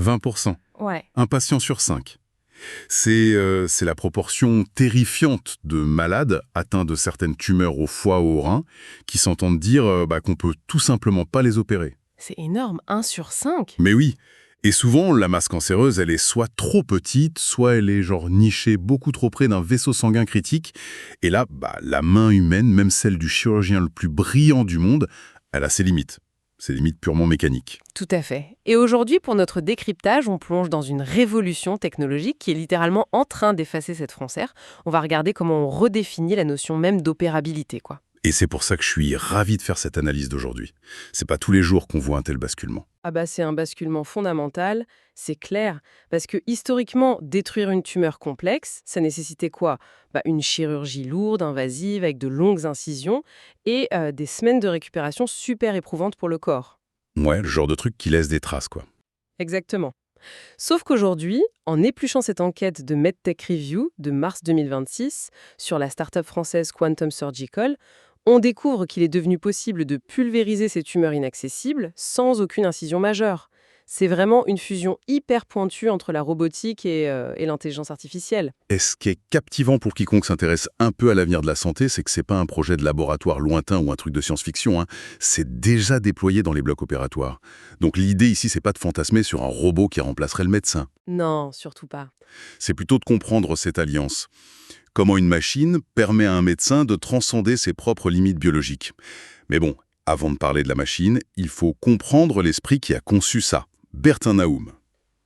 20%. Ouais. Un patient sur 5. C'est la proportion terrifiante de malades atteints de certaines tumeurs au foie ou au rein qui s'entendent dire qu'on peut tout simplement pas les opérer. C'est énorme, 1 sur 5. Mais oui, et souvent la masse cancéreuse, elle est soit trop petite, soit elle est genre nichée beaucoup trop près d'un vaisseau sanguin critique. Et là, la main humaine, même celle du chirurgien le plus brillant du monde, elle a ses limites. Ses limites purement mécaniques. Tout à fait. Et aujourd'hui, pour notre décryptage, on plonge dans une révolution technologique qui est littéralement en train d'effacer cette frontière. On va regarder comment on redéfinit la notion même d'opérabilité, quoi. Et c'est pour ça que je suis ravi de faire cette analyse d'aujourd'hui. C'est pas tous les jours qu'on voit un tel basculement. Ah bah c'est un basculement fondamental, c'est clair, parce que historiquement, détruire une tumeur complexe, ça nécessitait quoi? Une chirurgie lourde, invasive, avec de longues incisions et des semaines de récupération super éprouvantes pour le corps. Ouais, le genre de truc qui laisse des traces, quoi. Exactement. Sauf qu'aujourd'hui, en épluchant cette enquête de MedTech Review de mars 2026 sur la start-up française Quantum Surgical, on découvre qu'il est devenu possible de pulvériser ces tumeurs inaccessibles sans aucune incision majeure. C'est vraiment une fusion hyper pointue entre la robotique et l'intelligence artificielle. Et ce qui est captivant pour quiconque s'intéresse un peu à l'avenir de la santé, c'est que c'est pas un projet de laboratoire lointain ou un truc de science-fiction, hein. C'est déjà déployé dans les blocs opératoires. Donc l'idée ici, c'est pas de fantasmer sur un robot qui remplacerait le médecin. Non, surtout pas. C'est plutôt de comprendre cette alliance. Comment une machine permet à un médecin de transcender ses propres limites biologiques. Mais bon, avant de parler de la machine, il faut comprendre l'esprit qui a conçu ça. Bertin Naoum.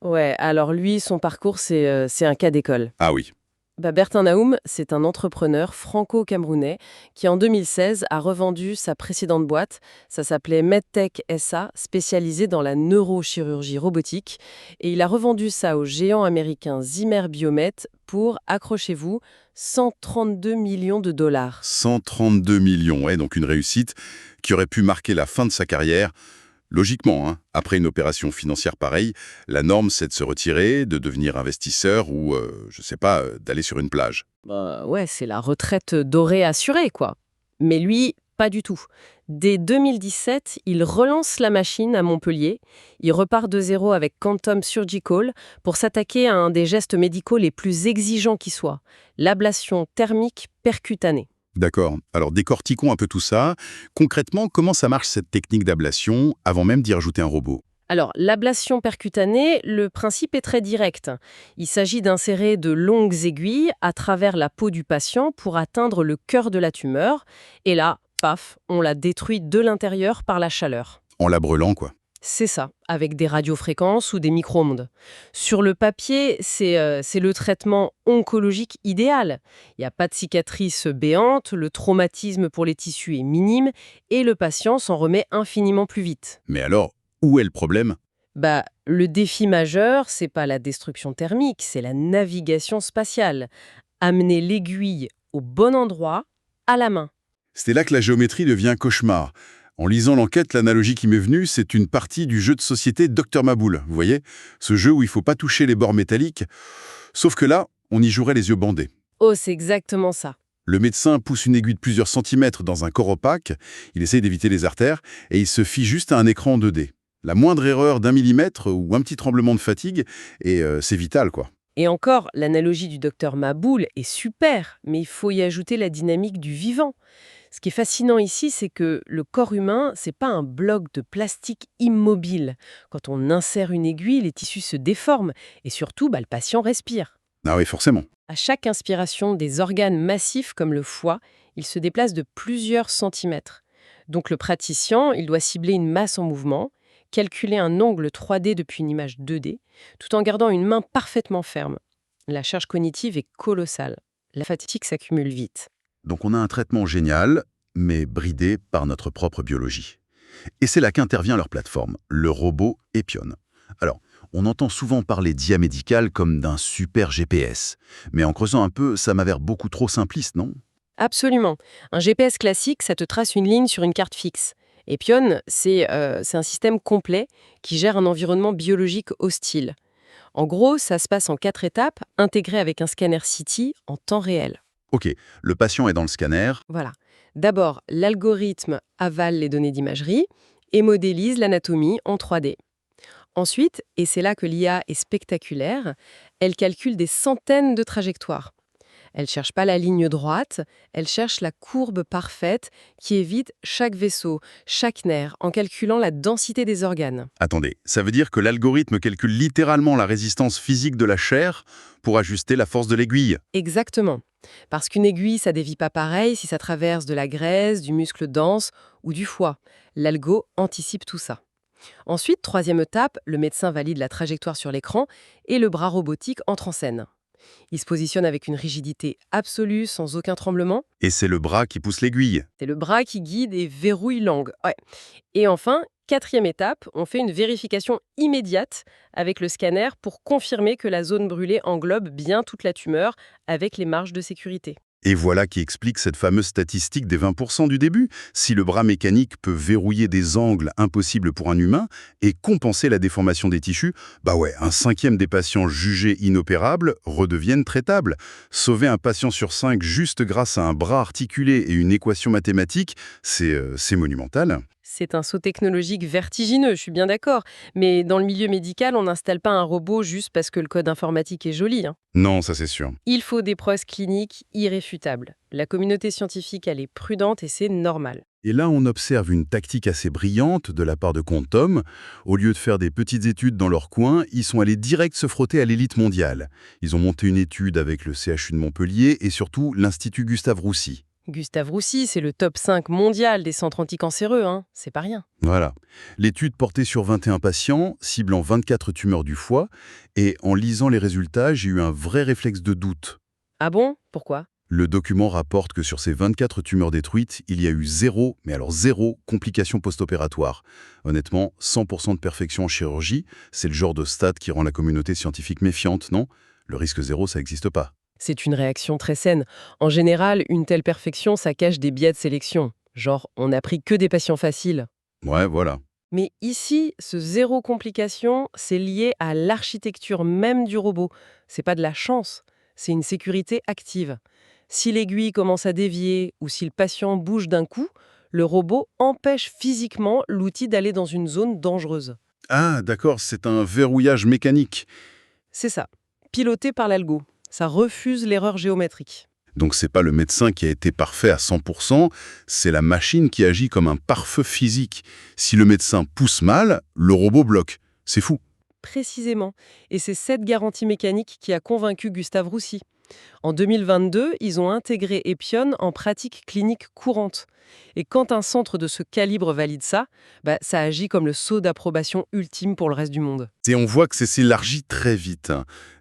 Ouais, alors lui, son parcours, c'est un cas d'école. Ah oui. Bertin Naoum, c'est un entrepreneur franco-camerounais qui, en 2016, a revendu sa précédente boîte. Ça s'appelait MedTech SA, spécialisée dans la neurochirurgie robotique. Et il a revendu ça au géant américain Zimmer Biomet pour, accrochez-vous, 132 millions de dollars. 132 millions, ouais, donc une réussite qui aurait pu marquer la fin de sa carrière. Logiquement, hein, après une opération financière pareille, la norme, c'est de se retirer, de devenir investisseur ou, je sais pas, d'aller sur une plage. Ouais, c'est la retraite dorée assurée, quoi. Mais lui, pas du tout. Dès 2017, il relance la machine à Montpellier. Il repart de zéro avec Quantum Surgical pour s'attaquer à un des gestes médicaux les plus exigeants qui soient, l'ablation thermique percutanée. D'accord. Alors décortiquons un peu tout ça. Concrètement, comment ça marche cette technique d'ablation avant même d'y rajouter un robot? Alors, l'ablation percutanée, le principe est très direct. Il s'agit d'insérer de longues aiguilles à travers la peau du patient pour atteindre le cœur de la tumeur. Et là, paf, on la détruit de l'intérieur par la chaleur. En la brûlant, quoi. C'est ça, avec des radiofréquences ou des micro-ondes. Sur le papier, c'est le traitement oncologique idéal. Il n'y a pas de cicatrice béante, le traumatisme pour les tissus est minime et le patient s'en remet infiniment plus vite. Mais alors, où est le problème? Le défi majeur, c'est pas la destruction thermique, c'est la navigation spatiale. Amener l'aiguille au bon endroit, à la main. C'est là que la géométrie devient un cauchemar. En lisant l'enquête, l'analogie qui m'est venue, c'est une partie du jeu de société Dr Maboul, vous voyez? Ce jeu où il faut pas toucher les bords métalliques. Sauf que là, on y jouerait les yeux bandés. Oh, c'est exactement ça. Le médecin pousse une aiguille de plusieurs centimètres dans un corps opaque, il essaye d'éviter les artères, et il se fie juste à un écran en 2D. La moindre erreur d'1 millimètre ou un petit tremblement de fatigue, et c'est vital, quoi. Et encore, l'analogie du docteur Maboul est super, mais il faut y ajouter la dynamique du vivant. Ce qui est fascinant ici, c'est que le corps humain, c'est pas un bloc de plastique immobile. Quand on insère une aiguille, les tissus se déforment et surtout, le patient respire. Ah oui, forcément. À chaque inspiration, des organes massifs comme le foie, ils se déplacent de plusieurs centimètres. Donc le praticien, il doit cibler une masse en mouvement, calculer un angle 3D depuis une image 2D, tout en gardant une main parfaitement ferme. La charge cognitive est colossale. La fatigue s'accumule vite. Donc on a un traitement génial, mais bridé par notre propre biologie. Et c'est là qu'intervient leur plateforme, le robot Epion. Alors, on entend souvent parler d'IA médicale comme d'un super GPS. Mais en creusant un peu, ça m'avère beaucoup trop simpliste, non? Absolument. Un GPS classique, ça te trace une ligne sur une carte fixe. Epion, c'est un système complet qui gère un environnement biologique hostile. En gros, ça se passe en 4 étapes, intégrées avec un scanner CT en temps réel. Ok, le patient est dans le scanner. Voilà. D'abord, l'algorithme avale les données d'imagerie et modélise l'anatomie en 3D. Ensuite, et c'est là que l'IA est spectaculaire, elle calcule des centaines de trajectoires. Elle cherche pas la ligne droite, elle cherche la courbe parfaite qui évite chaque vaisseau, chaque nerf, en calculant la densité des organes. Attendez, ça veut dire que l'algorithme calcule littéralement la résistance physique de la chair pour ajuster la force de l'aiguille? Exactement. Parce qu'une aiguille, ça dévie pas pareil si ça traverse de la graisse, du muscle dense ou du foie. L'algo anticipe tout ça. Ensuite, troisième étape, le médecin valide la trajectoire sur l'écran et le bras robotique entre en scène. Il se positionne avec une rigidité absolue, sans aucun tremblement. Et c'est le bras qui pousse l'aiguille. C'est le bras qui guide et verrouille l'angle. Ouais. Et enfin, quatrième étape, on fait une vérification immédiate avec le scanner pour confirmer que la zone brûlée englobe bien toute la tumeur avec les marges de sécurité. Et voilà qui explique cette fameuse statistique des 20% du début. Si le bras mécanique peut verrouiller des angles impossibles pour un humain et compenser la déformation des tissus, bah ouais, un cinquième des patients jugés inopérables redeviennent traitables. Sauver un patient sur 5 juste grâce à un bras articulé et une équation mathématique, c'est monumental. C'est un saut technologique vertigineux, je suis bien d'accord. Mais dans le milieu médical, on n'installe pas un robot juste parce que le code informatique est joli, hein. Non, ça c'est sûr. Il faut des preuves cliniques irréfutables. La communauté scientifique, elle est prudente et c'est normal. Et là, on observe une tactique assez brillante de la part de Quantum. Au lieu de faire des petites études dans leur coin, ils sont allés direct se frotter à l'élite mondiale. Ils ont monté une étude avec le CHU de Montpellier et surtout l'Institut Gustave Roussy. Gustave Roussy, c'est le top 5 mondial des centres anticancéreux, hein. C'est pas rien. Voilà. L'étude portait sur 21 patients, ciblant 24 tumeurs du foie, et en lisant les résultats, j'ai eu un vrai réflexe de doute. Ah bon? Pourquoi? Le document rapporte que sur ces 24 tumeurs détruites, il y a eu zéro, mais alors zéro, complications post-opératoires. Honnêtement, 100% de perfection en chirurgie, c'est le genre de stat qui rend la communauté scientifique méfiante, non? Le risque zéro, ça n'existe pas. C'est une réaction très saine. En général, une telle perfection, ça cache des biais de sélection. Genre, on n'a pris que des patients faciles. Ouais, voilà. Mais ici, ce zéro complication, c'est lié à l'architecture même du robot. C'est pas de la chance, c'est une sécurité active. Si l'aiguille commence à dévier ou si le patient bouge d'un coup, le robot empêche physiquement l'outil d'aller dans une zone dangereuse. Ah, d'accord, c'est un verrouillage mécanique. C'est ça, piloté par l'algo. Ça refuse l'erreur géométrique. Donc c'est pas le médecin qui a été parfait à 100%, c'est la machine qui agit comme un pare-feu physique. Si le médecin pousse mal, le robot bloque. C'est fou. Précisément. Et c'est cette garantie mécanique qui a convaincu Gustave Roussy. En 2022, ils ont intégré Epyon en pratique clinique courante. Et quand un centre de ce calibre valide ça, ça agit comme le sceau d'approbation ultime pour le reste du monde. Et on voit que ça s'élargit très vite.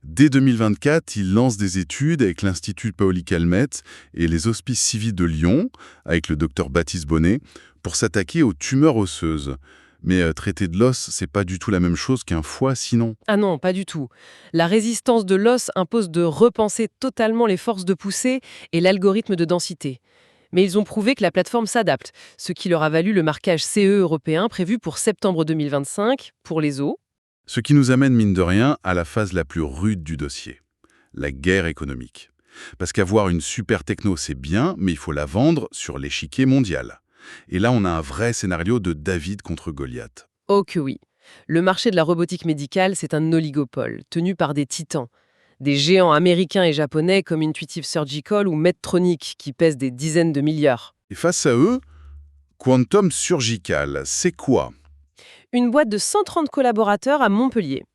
Dès 2024, il lance des études avec l'Institut Paoli-Calmettes et les Hospices civils de Lyon, avec le docteur Baptiste Bonnet, pour s'attaquer aux tumeurs osseuses. Mais traiter de l'os, c'est pas du tout la même chose qu'un foie, sinon. Ah non, pas du tout. La résistance de l'os impose de repenser totalement les forces de poussée et l'algorithme de densité. Mais ils ont prouvé que la plateforme s'adapte, ce qui leur a valu le marquage CE européen prévu pour septembre 2025 pour les os. Ce qui nous amène, mine de rien, à la phase la plus rude du dossier, la guerre économique. Parce qu'avoir une super techno, c'est bien, mais il faut la vendre sur l'échiquier mondial. Et là, on a un vrai scénario de David contre Goliath. Oh que oui. Le marché de la robotique médicale, c'est un oligopole, tenu par des titans. Des géants américains et japonais comme Intuitive Surgical ou Medtronic, qui pèsent des dizaines de milliards. Et face à eux, Quantum Surgical, c'est quoi? Une boîte de 130 collaborateurs à Montpellier.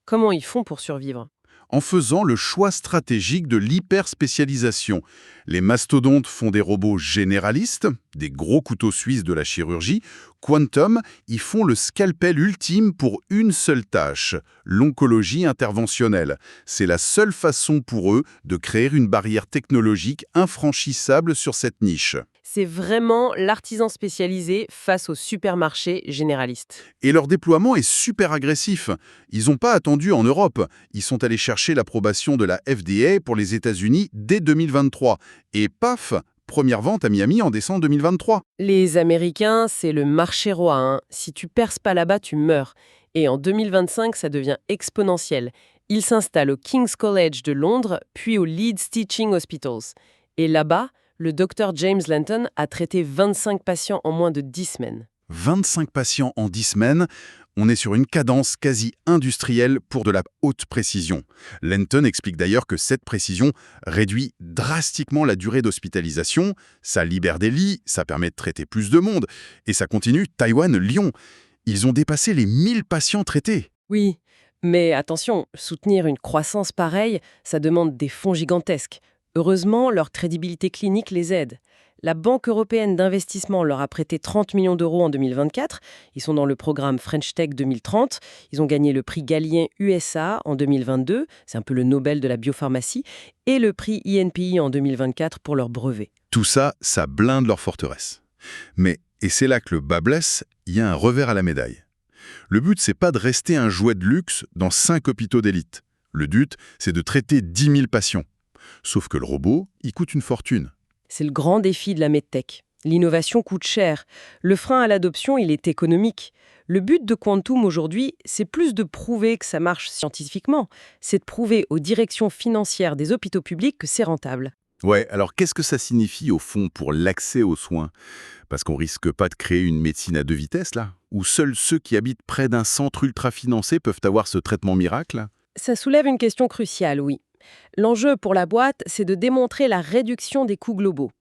Comment ils font pour survivre? En faisant le choix stratégique de l'hyperspécialisation. Les mastodontes font des robots généralistes, des gros couteaux suisses de la chirurgie. Quantum, ils font le scalpel ultime pour une seule tâche, l'oncologie interventionnelle. C'est la seule façon pour eux de créer une barrière technologique infranchissable sur cette niche. C'est vraiment l'artisan spécialisé face au supermarché généraliste. Et leur déploiement est super agressif. Ils n'ont pas attendu en Europe. Ils sont allés chercher l'approbation de la FDA pour les États-Unis dès 2023. Et paf, première vente à Miami en décembre 2023. Les Américains, c'est le marché roi, hein. Si tu perces pas là-bas, tu meurs. Et en 2025, ça devient exponentiel. Ils s'installent au King's College de Londres, puis au Leeds Teaching Hospitals. Et là-bas, le docteur James Lanton a traité 25 patients en moins de 10 semaines. 25 patients en 10 semaines, On est sur une cadence quasi industrielle pour de la haute précision. Lenton explique d'ailleurs que cette précision réduit drastiquement la durée d'hospitalisation, ça libère des lits, ça permet de traiter plus de monde. Et ça continue, Taïwan, Lyon. Ils ont dépassé les 1000 patients traités. Oui, mais attention, soutenir une croissance pareille, ça demande des fonds gigantesques. Heureusement, leur crédibilité clinique les aide. La Banque européenne d'investissement leur a prêté 30 millions d'euros en 2024. Ils sont dans le programme French Tech 2030. Ils ont gagné le prix Galien USA en 2022, c'est un peu le Nobel de la biopharmacie, et le prix INPI en 2024 pour leur brevet. Tout ça, ça blinde leur forteresse. Mais, et c'est là que le bât blesse, il y a un revers à la médaille. Le but, c'est pas de rester un jouet de luxe dans 5 hôpitaux d'élite. Le but, c'est de traiter 10 000 patients. Sauf que le robot, il coûte une fortune. C'est le grand défi de la medtech. L'innovation coûte cher. Le frein à l'adoption, il est économique. Le but de Quantum aujourd'hui, c'est plus de prouver que ça marche scientifiquement. C'est de prouver aux directions financières des hôpitaux publics que c'est rentable. Ouais, alors qu'est-ce que ça signifie au fond pour l'accès aux soins? Parce qu'on risque pas de créer une médecine à deux vitesses, là? Où seuls ceux qui habitent près d'un centre ultra financé peuvent avoir ce traitement miracle? Ça soulève une question cruciale, oui. L'enjeu pour la boîte, c'est de démontrer la réduction des coûts globaux.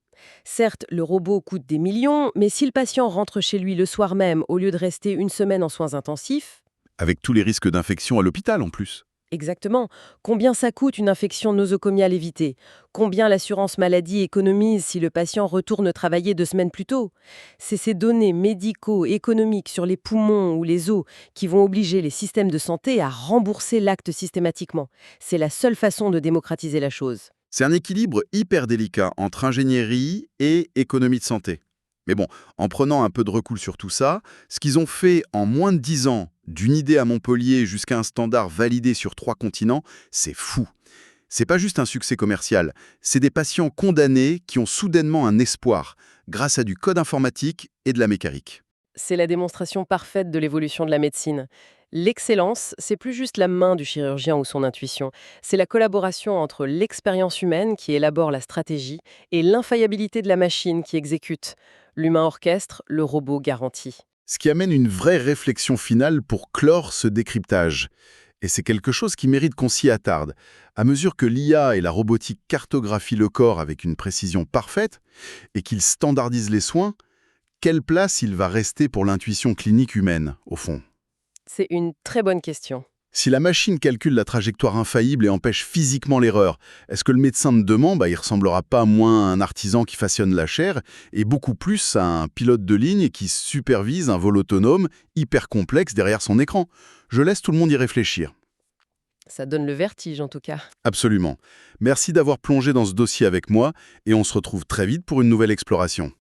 Certes, le robot coûte des millions, mais si le patient rentre chez lui le soir même au lieu de rester une semaine en soins intensifs, Avec tous les risques d'infection à l'hôpital en plus. exactement, combien ça coûte une infection nosocomiale évitée? Combien l'assurance maladie économise si le patient retourne travailler 2 semaines plus tôt? C'est ces données médico-économiques sur les poumons ou les os qui vont obliger les systèmes de santé à rembourser l'acte systématiquement. C'est la seule façon de démocratiser la chose. C'est un équilibre hyper délicat entre ingénierie et économie de santé. Mais bon, en prenant un peu de recul sur tout ça, ce qu'ils ont fait en moins de 10 ans, d'une idée à Montpellier jusqu'à un standard validé sur 3 continents, c'est fou. C'est pas juste un succès commercial, c'est des patients condamnés qui ont soudainement un espoir, grâce à du code informatique et de la mécanique. C'est la démonstration parfaite de l'évolution de la médecine. L'excellence, c'est plus juste la main du chirurgien ou son intuition. C'est la collaboration entre l'expérience humaine qui élabore la stratégie et l'infaillibilité de la machine qui exécute. L'humain orchestre, le robot garantit. Ce qui amène une vraie réflexion finale pour clore ce décryptage. Et c'est quelque chose qui mérite qu'on s'y attarde. À mesure que l'IA et la robotique cartographient le corps avec une précision parfaite et qu'ils standardisent les soins, quelle place il va rester pour l'intuition clinique humaine, au fond? C'est une très bonne question. Si la machine calcule la trajectoire infaillible et empêche physiquement l'erreur, est-ce que le médecin de demain, il ressemblera pas moins à un artisan qui façonne la chair et beaucoup plus à un pilote de ligne qui supervise un vol autonome hyper complexe derrière son écran? Je laisse tout le monde y réfléchir. Ça donne le vertige en tout cas. Absolument. Merci d'avoir plongé dans ce dossier avec moi et on se retrouve très vite pour une nouvelle exploration.